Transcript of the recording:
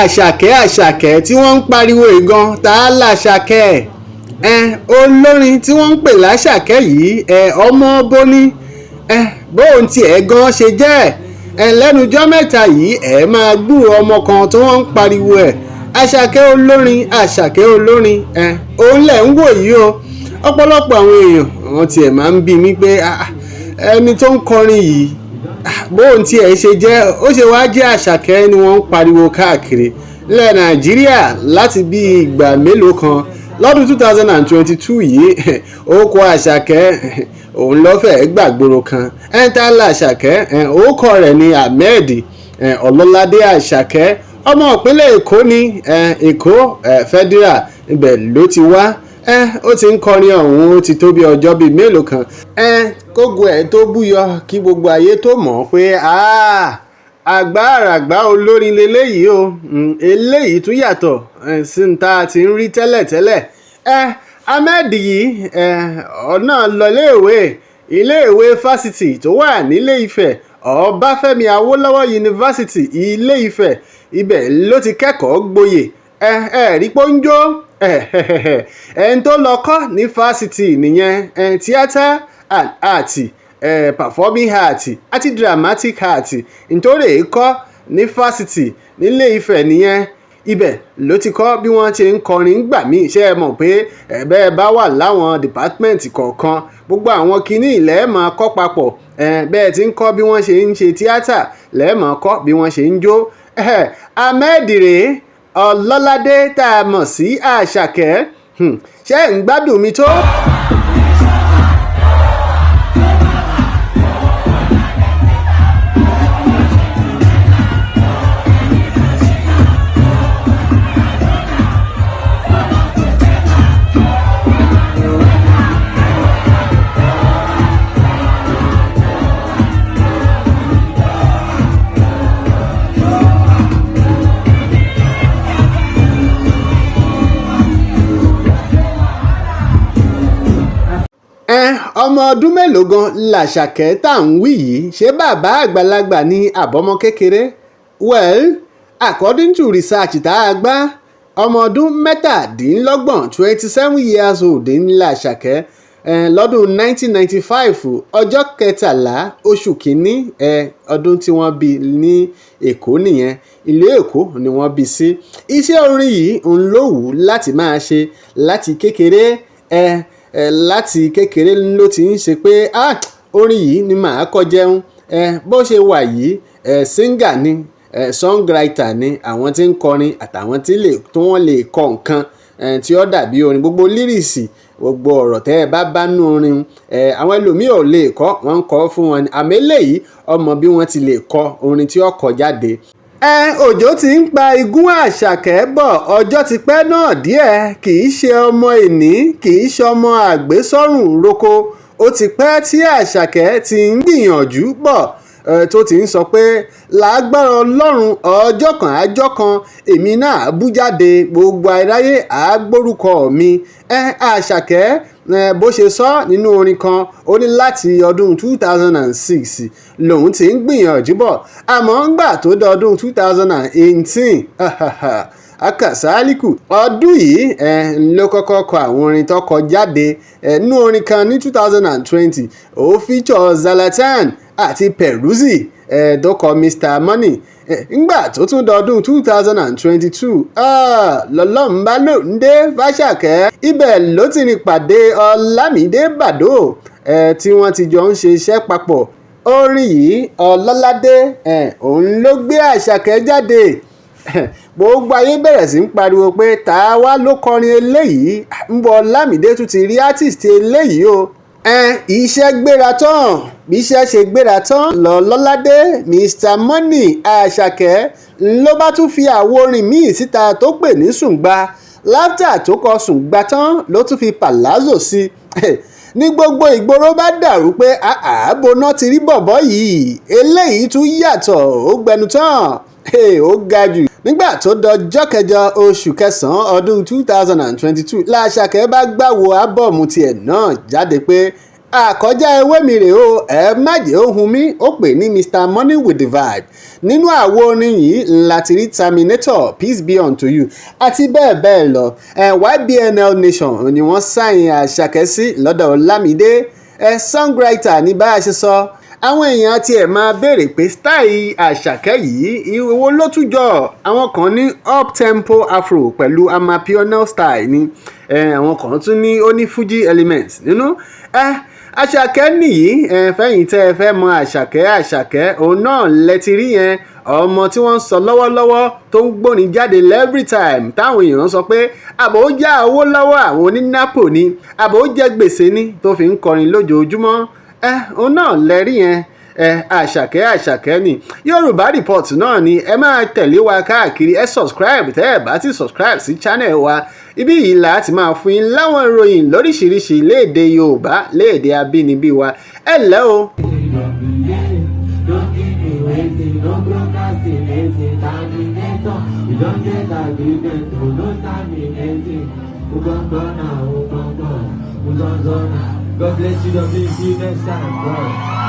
Àṣàkẹ́ tí wọ́n ń pariwo ìgan tá a l'Àṣàkẹ́ olórin tí wọ́n ń pè l'Àṣàkẹ́ yìí ọmọ bóní bóun tiẹ̀ gan ṣe jẹ́ lẹ́nujọ́ mẹ́ta yìí máa gbúrò ọmọ kan tí wọ́n ń pariwo Àṣàkẹ́ olórin òun lẹ̀ ń wò yìí o. Ọ̀pọ̀lọpọ̀ àwọn èèyàn wọn tiẹ̀ máa ń bí mi pé ẹni tó ń kọrin yìí bóun tiẹ̀ ṣe jẹ́ ó ṣe wá jẹ́ Àṣàkẹ́ ni wọ́n ń pariwo káàkiri ilẹ̀ Nàìjíríà láti bí ìgbà mélòó kan. Lọ́dún 2022 yìí orúkọ Àṣàkẹ́ òun lọ́fẹ̀ẹ́ gbàgbóró kan tá l'Àṣàkẹ́ orúkọ rẹ̀ ní Ahmed Ololade Àṣàkẹ́ ọmọ ìpínlẹ̀ Èkó ní Èkó Federal ibẹ̀ ló ti wá. Ó ti ń kọrin ọ̀hún ó ti tó bí ọjọ́ bíi mélòó kan kógo tó búyọ kí gbogbo ayé tó mọ̀ pé àgbàràgbà olórin leléyìí o. Eléyìí tún yàtọ̀ sí ní ta ti ń rí tẹ́lẹ̀tẹ́lẹ̀. Ahmed yìí ọ̀nà lọ iléèwé fásitì tó wà nílé Ifẹ̀ Ọbáfẹ́mi Awólọ́wọ̀ Yunifásitì Ilé Ifẹ̀ ibẹ̀ ló ti kẹ́kọ̀ọ́ gboyè rí pọ́njó ẹni tó lọ kọ́ ní fásitì nìyẹn theatre and art performing art àti dramatic art nítorí kọ́ ní fásitì nílé Ifẹ̀ nìyẹn. Ibẹ̀ ló ti kọ́ bí wọ́n ṣe ń kọrin gbà míì. Ṣé ẹ mọ̀ pé bẹ́ẹ̀ bá wà láwọn dìpátímẹ́ǹtì kọ̀ọ̀kan gbogbo àwọn kinní ilẹ̀ máa kọ́ papọ̀ bẹ́ẹ̀ ti ń kọ́ bí wọ́n ṣe ń ṣe tíátà lẹ́ẹ̀mọ́ kọ́ bí wọ́n ṣe ń jó. Ahmed rèé Ọlọ́ládé tá a mọ̀ sí Àṣàkẹ́ ṣé ń gbádùn mi tó. Ọmọ ọdún mélòó gan l'Àṣàkẹ́ tá à ń wí yìí? Ṣé bàbá àgbàlagbà ní àbọ̀mọ kékeré? Well, according to research tá a gbá ọmọ ọdún mẹ́tàdínlọ́gbọ̀n 27 years old ní l'Àṣàkẹ́ lọ́dún 1995 ọjọ́ kẹtàlá oṣù kìíní ọdún tí wọ́n bí ní Èkó nìyẹn. Ìlú Èkó ni wọ́n bí sí. Iṣẹ́ orin yìí ń lò wù láti máa ṣe láti kékeré. Láti kékeré ló ti ń ṣe pé orin yìí ni màá kọ́ jẹun. Bó ṣe wà yìí singer ni songwriter ni àwọn tí ń kọrin àtàwọn tí wọ́n lè kọ nǹkan tí ó dàbí orin. Gbogbo lírìsì gbogbo ọ̀rọ̀ tẹ́ ẹ bá nú orin àwọn ẹlòmíì ò lè kọ́ wọ́n ń kọ́ fún wọn ni. Àmọ́ eléyìí ọmọ bí wọ́n ti lè kọ orin tí ó kọ jáde. Òjò ti ń pa igún Àṣàkẹ́ bọ̀ ọjọ́ ti pẹ́ náà díẹ̀. Kì í ṣe ọmọ ìní kì í ṣe ọmọ àgbésọ́rùn roko. Ó ti pẹ́ tí Àṣàkẹ́ ti ń gbìyànjú bọ̀ tó ti ń sọ pé lágbára Ọlọ́run ọjọ́ kan àjọ kan èmi náà bú jáde gbogbo aráyé àgbórúkọ mi. Àṣàkẹ́ bó ṣe sọ nínú orin kan ó ní láti ọdún 2006 lòun ti ń gbìyànjú bọ̀ àmọ́ ńgbà tó dọdún 2018 akasaliku ọdún yìí ló kọ́kọ́ kọ àwọn orin tó kọ jáde. Nínú orin kan ní 2020 ó feature Zlatan àti Peruzzi tó kọ Mr Money. Ńgbà tó tún dọdún 2022 lọ́lọ́run bá lò ń dé f'Àṣàkẹ́. Ibẹ̀ ló ti rìn pàdé Ọlámídé Bàdó tí wọ́n ti jọ ń ṣe iṣẹ́ papọ̀. Orin yìí Ọlọ́ládé òun ló gbé Àṣàkẹ́ jáde. Gbogbo ayé bẹ̀rẹ̀ sí ń pariwo pé ta wá ló kọrin eléyìí ń bọ Ọlámídé tún ti rí artist eléyìí o. Iṣẹ́ gbéra tán bí iṣẹ́ ṣe gbéra tán Ọlọ́ládé Mr Money Àṣàkẹ́ ló bá tún fi àwo orin míì síta tó pè ní Sùngbà. Láftà tó kọ Sùngbà tán ló tún fi Palazzo sí. Ní gbogbo ìgboro bá dàrú pé ààbò náà ti rí bọ̀bọ́ yìí eléyìí tún yàtọ̀ ó gbẹnu tán ó ga jù. Nígbà tó dọjọ́ kẹjọ oṣù kẹsàn-án ọdún 2022 l'Àṣàkẹ́ bá gbàwó ábọ̀mù tiẹ̀ náà jáde pé àkọjá ewé mi rèé o, ẹ má jẹ́ ohun mi, ó pè ní Mr Money with the vibe. Nínú àwo orin yìí láti rí Terminator, peace be unto you, àti bẹ́ẹ̀ bẹ́ẹ̀ lọ. YBNL Nation ni wọ́n sáyìn Àṣàkẹ́ sí lọ́dọ̀ Ọlámídé. Songwriter ní bá a ṣe sọ. Àwọn èèyàn tiẹ̀ máa béèrè pé style Àṣàkẹ́ yìí ìwo ló tún jọ. Àwọn kan ní up tempo afro pẹ̀lú amapiano style ni. Àwọn kan tún ní ó ní Fuji elements nínú. Àṣàkẹ́ nìyí, fẹ́yìn tẹ́ ẹ fẹ́ mọ Àṣàkẹ́ òun náà lẹ́tí rí yẹn, ọmọ tí wọ́n ń sọ lọ́wọ́lọ́wọ́ tó ń gbóni jáde every time táwọn èèyàn sọ pé àbò ó já owó lọ́wọ́ àwọn onínápò ni, àbò ó jẹ gbèsè ni tó fi ń kọrin lójoojúmọ́. Òun náà lẹ́rí yẹn. Àṣàkẹ́ ni Yorùbá report náà ni. Ẹ máa tẹ̀lé wa káàkiri, ẹ subscribe tẹ́ ẹ bá ti subscribe sí channel wa. Ibí yìí láti máa fún yín láwọn ìròyìn lóríṣiríṣi léèdè Yorùbá, léèdè abínibí wa. Ẹ lẹ́ o. God bless you, see you next time, bro.